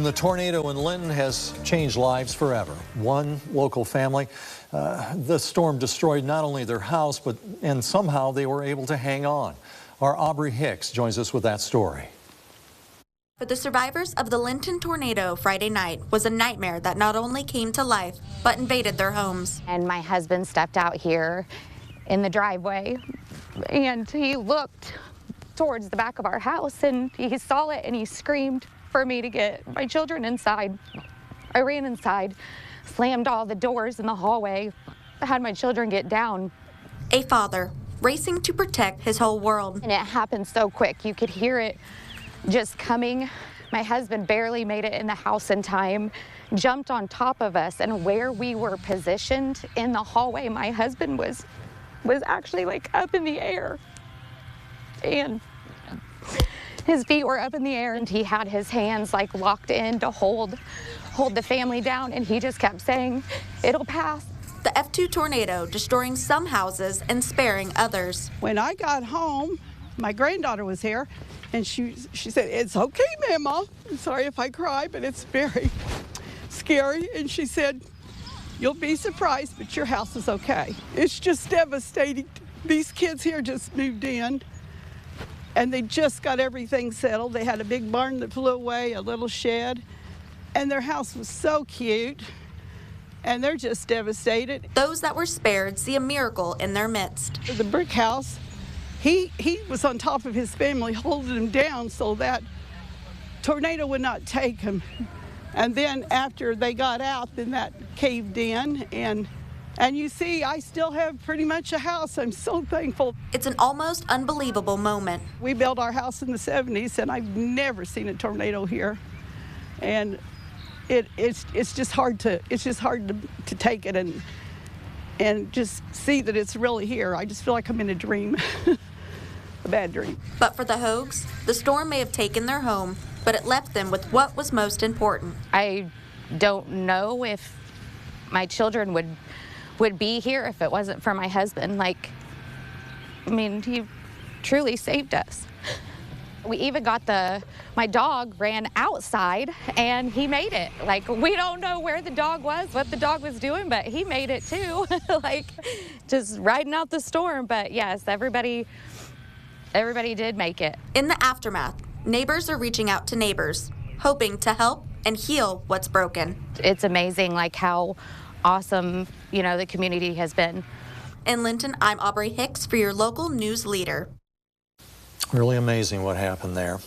The tornado in Linton has changed lives forever. One local family, the storm destroyed not only their house, and somehow they were able to hang on. Our Aubrey Hicks joins us with that story. For the survivors of the Linton tornado Friday night was a nightmare that not only came to life, but invaded their homes. And my husband stepped out here in the driveway, and he looked towards the back of our house, and he saw it, and he screamed for me to get my children inside. I ran inside, slammed all the doors in the hallway, had my children get down. A father racing to protect his whole world. And it happened so quick. You could hear it just coming. My husband barely made it in the house in time, jumped on top of us, and where we were positioned in the hallway, my husband was actually like up in the air. And his feet were up in the air, and he had his hands like locked in to hold the family down, and he just kept saying, "It'll pass." The F2 tornado destroying some houses and sparing others. When I got home, my granddaughter was here, and she said, "It's okay, Mama. I'm sorry if I cry, but it's very scary." And she said, "You'll be surprised, but your house is okay." It's just devastating. These kids here just moved in, and they just got everything settled. They had a big barn that flew away, a little shed, and their house was so cute, and they're just devastated. Those that were spared see a miracle in their midst. The brick house, he was on top of his family, holding him down so that tornado would not take him. And then after they got out, then that caved in, and you see, I still have pretty much a house. I'm so thankful. It's an almost unbelievable moment. We built our house in the 70s, and I've never seen a tornado here. And it's just hard to take it and just see that it's really here. I just feel like I'm in a dream, a bad dream. But for the Hogues, the storm may have taken their home, but it left them with what was most important. I don't know if my children would be here if it wasn't for my husband. He truly saved us. We even got my dog ran outside and he made it. We don't know where the dog was, what the dog was doing, but he made it too. Just riding out the storm. But yes, everybody did make it. In the aftermath, neighbors are reaching out to neighbors, hoping to help and heal what's broken. It's amazing how awesome, the community has been. In Linton, I'm Aubrey Hicks for your local news leader. Really amazing what happened there.